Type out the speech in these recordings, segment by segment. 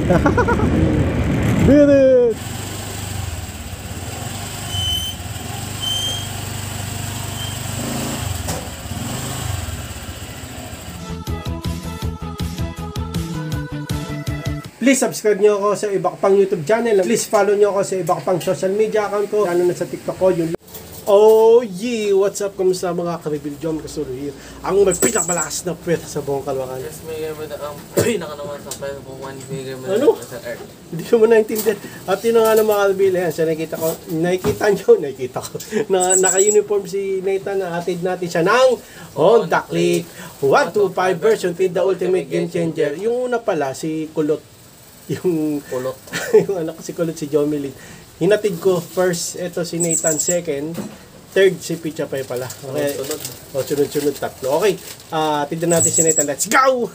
Beat it! Please subscribe nyo ako sa iba ko pang YouTube channel. Please follow nyo ako sa iba ko pang social media account ko. Lalo na sa TikTok ko. Yung... Oh yeah! What's up? Kamusta mga ka-reveal John Casulo here? Ang may pinakamalakas na pwede sa buong Kalwakan. Yes, may gamit ang pinakanaman sa pwede po one may gamit Ano? sa earth. Hindi mo naintindihan. At yun nga ng mga ka-reveal. Ayan, so nakikita ko. Na naka-uniform si Nathan na atid natin siya ng Honda Click 125 version with the ultimate game changer. Yung una pala, si Kulot. Yung Kulot. yung anak ko si Kulot, si Jomelit. Hinatid ko first, ito si Nathan second, third si Pichapay pala. Okay. Sunod-sunod tatlo. Okay. Tignan natin si Nathan. Let's go!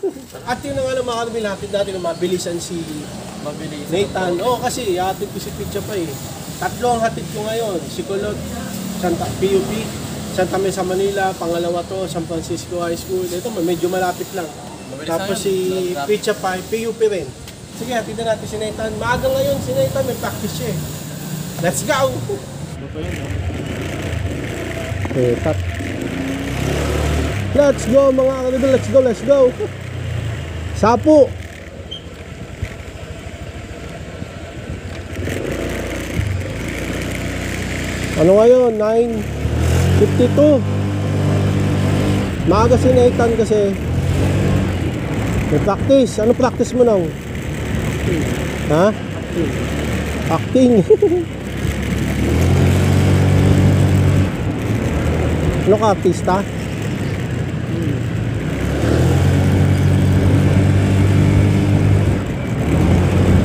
At yun na nga ng mga karbil, hatid natin na mabilisan si Nathan. Kasi hatid ko si Pichapay. Tatlo ang hatid ko ngayon. Si Kulot, PUP, Santa Mesa, Manila. Pangalawa to, San Francisco High School. Ito medyo malapit lang. Tapos si Pichapay, PUP rin. Sige, tignan natin si Nathan. Maaga ngayon si Nathan, may practice siya. Let's go! Let's go mga karibel, let's go! Sapo! Ano ngayon? 9:52. Maaga si Nathan kasi may practice. Ano practice mo nang? Ha? Acting. Ano ka, artista?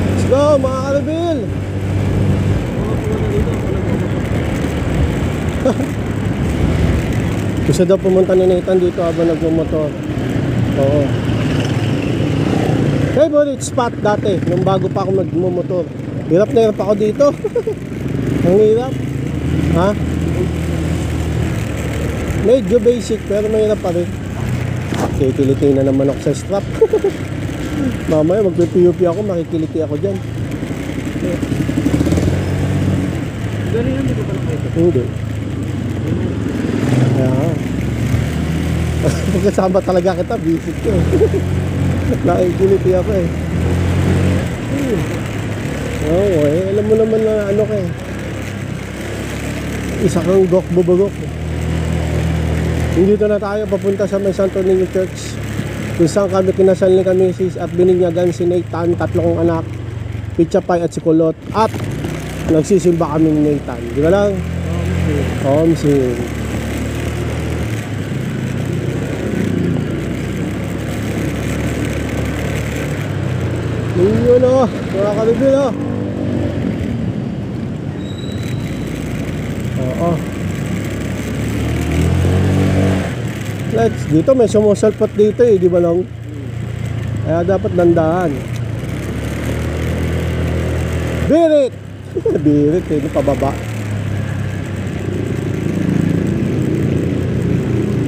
Let's go, mga karabil! Gusto daw pumunta ni Nathan dito habang nagmumotor. Oo. Favorite spot dati, nung bago pa ako magmumotor. Hirap na hirap ako dito. Ang hirap. Ha? Medyo basic pero mahirap pa rin. Kikiliti na naman ako sa strap. Mamaya magpipiyupi ako, makikiliti ako dyan. Gano'n yun, hindi ko pala kayo. Hindi. Kaya pagkasama talaga kita, visit ko. Nakikiliti ako eh. Oo alam mo naman na ano ka eh. Isa kang gok-bubugok. Dito na tayo papunta sa may Santo Niño Church. Kung saan kami kinasal ni kami at bininyagan si Nathan, tatlong anak, Pichapay at si Kulot. At nagsisimba kami ni Nathan. Di ba lang? Omsin. Yun o, mga kalibil o. Oo. Dito may sumusalpat dito eh, di ba lang? Kaya dapat dandahan. Birit! Birit eh, pababa.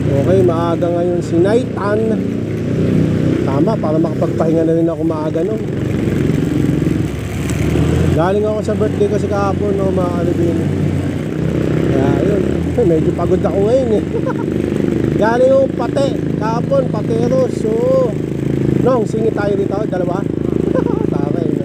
Okay, maaga ngayon si Nathan. Tama, para makapagpahinga na rin ako maaga nun. Galing ako sa birthday kasi kahapon, no, mga kalibin. Kaya yun, medyo pagod ako ngayon eh. Galing ako pate, kahapon, pateros. So, nong, singit tayo dito, dalawa. Tama yun.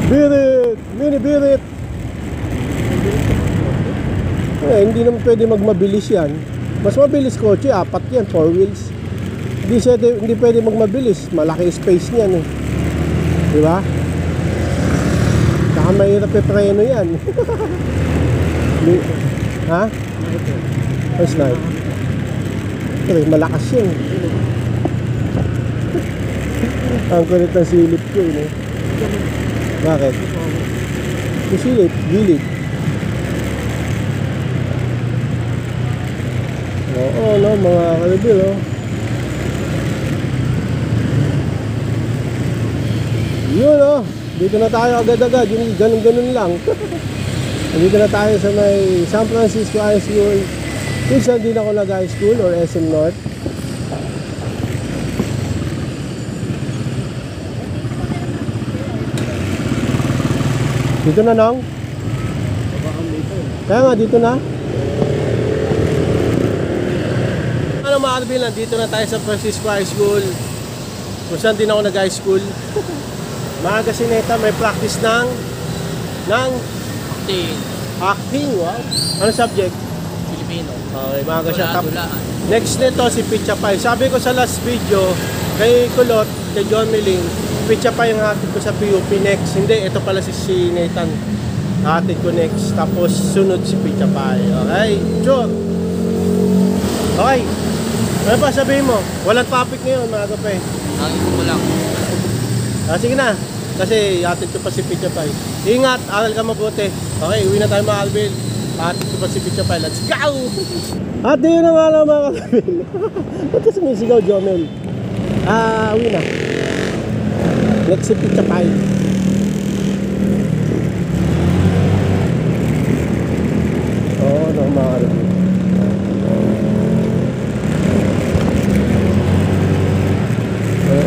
Birit! Mini birit! Hindi naman pwede magmabilis yan. Mas mabilis kotse, 4 yan, 4 wheels. Hindi pwede magmabilis, malaki space niyan eh. Di ba? Saka mahirap ipreno yan. Ha? Oh, snipe. Okay, malakas yun. Ang kulit ng silip ko yun eh. Bakit? Yung silip, gilid. Oo, no, mga kalibil, oh. Yun, oh. Dito na tayo agad-agad. Yung ganun-ganun lang. Nandito na tayo sa may San Francisco High School. Kung saan din ako nag-high school or SM North. Dito na, Nong? Kaya nga, dito na. Ano mga Arvin, dito na tayo sa Francisco High School. Kung saan din ako nag-high school. Mga kasineta, may practice ng acting, wow. Ano subject? Filipino. Okay, mga kasineta. Dulaan. Next nito si Picha Pai. Sabi ko sa last video, kay Kulot, kay John Miling, Picha Pai ang hatid ko sa PUP next. Hindi, ito pala si Nathan. Hatid ko next. Tapos sunod si Picha Pai. Okay? Sure. Okay. Ano pa sabihin mo? Walang topic ngayon, mga kape. Nakikita ko lang. Sige na. Kasi hatid ko pa si Picha Pai. Ingat, aral ka mabuti. Okay, uwi na tayo mga Alvin. Hatid ko pa si Picha Pai. Let's go! At yun na nga lang mga Alvin. Ba't ka sumisigaw, Jomel? Uwi na. Next si Picha Pai. Oo, no, mga Alvin.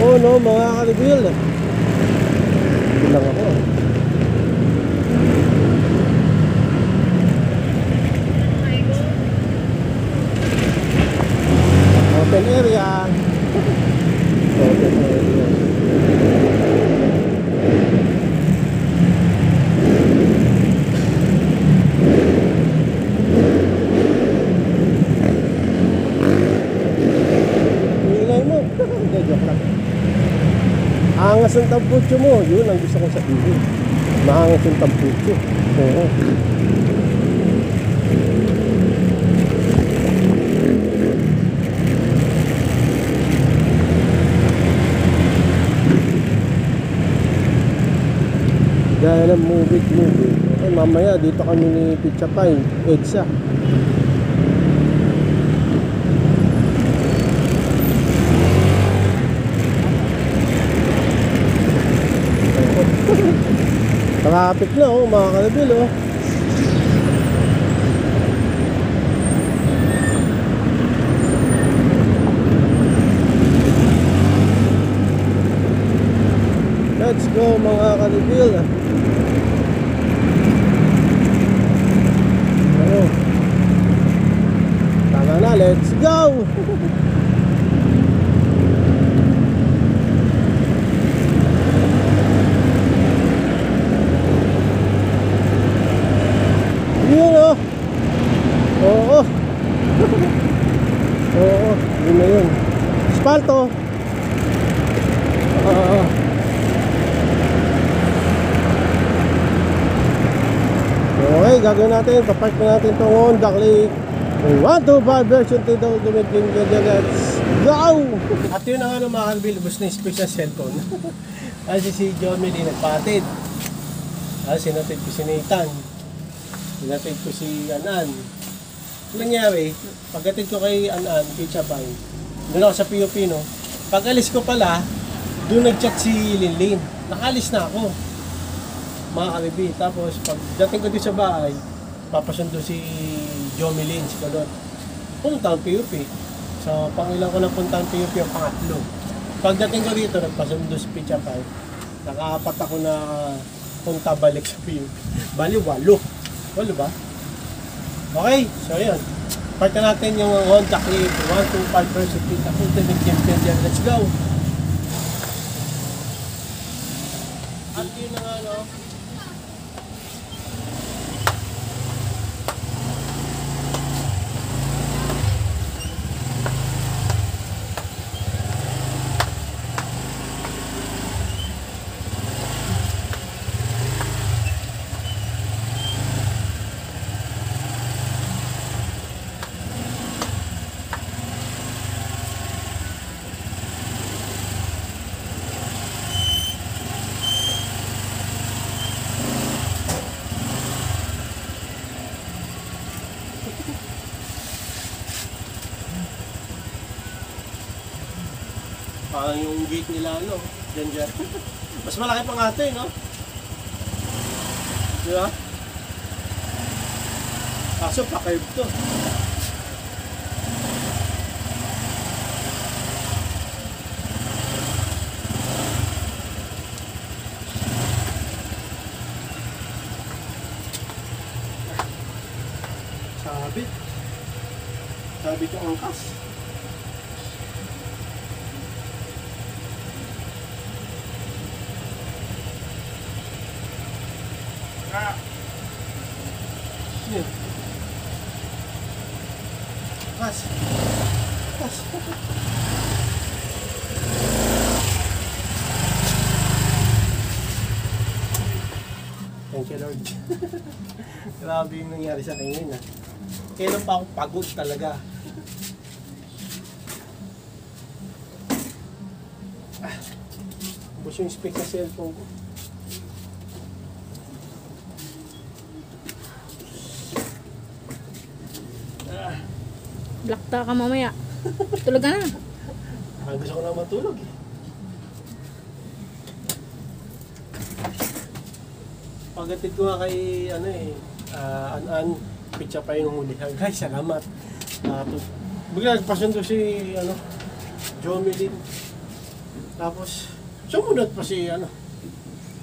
Oo, no, mga Alvin. Lang ako. Open area. Open area. Ingay mo. Hindi, joke lang. Angas ang tamputso mo. Yun ang gusto kong sabihin. Maangas yung tamputso. Oo. Gaya ng movie. Okay, mamaya dito kami ni Picha Pai. EDSA. Traffic na mga kalabil Let's go mga kalabil. Tama na, let's go! Yun Oo. Oo, yun na yun. Spalto. Okay, gagawin natin. Papark na natin itong Honda Click 125 version 2020. Let's go! At yun na nga mga Kalbil, ubos na yung space sa cellphone. Kasi si John Mili nagpatid. Sinatid ko si Nathan. Sinatid ko si Anan. Ano nangyari? Pagkatid ko kay Anan, kay Chabay, doon ako sa POP, no? Pag alis ko pala, doon nag-chat si Linlin. Nakalis na ako. Mga kalibi. Tapos, pagdating ko doon sa bahay, papasundo si Jomilin, si Kalot. Punta ang POP. So, pangilang ko na punta ang POP, ang pangatlo. Pagdating ko dito, nagpasundo si Chabay. Nakaapat ako na punta balik sa POP. Bali, 8 ba? Okay, so yun. Part na natin yung Honda Click 125 version Ultimate Champion dyan. Let's go! At yun na nga, no? Parang yung gate nila, ano, dyan. Mas malaki pa nga ito, no? Di ba? Kaso pa-curve to. Sabit. Sabit yung angkas. Yun. Pas. Pas. Thank you, Lord. Grabe yung nangyari sa akin ngayon, ha. Kailan pa ako pagod talaga. Ubus yung spec sa cellphone ko. Blakta ka mamaya. Tulog ka na. Ang gusto ko na matulog, eh. Pagdating ko nga kay, ano eh, An-An, pitsa pa yung huli. Guys, salamat. Bigla nagpasundo si, ano, Jomelyn. Tapos, sumunod pa si, ano.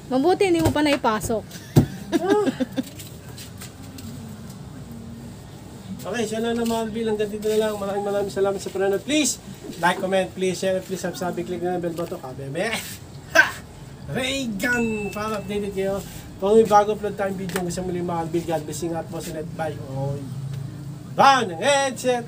Mabuti hindi mo pa naipasok. Okay, siya na Malville. Hanggang dito na lang. Maraming salamat sa panonood. Please, like, comment, please, share, please subscribe, click na ng bell button. Kabebe! Ha! Reagan! Para updated kayo. Kung may bago upload tayong video, gusto muli Malville. God bless you at po. Bye! Bye! Bye! Headset!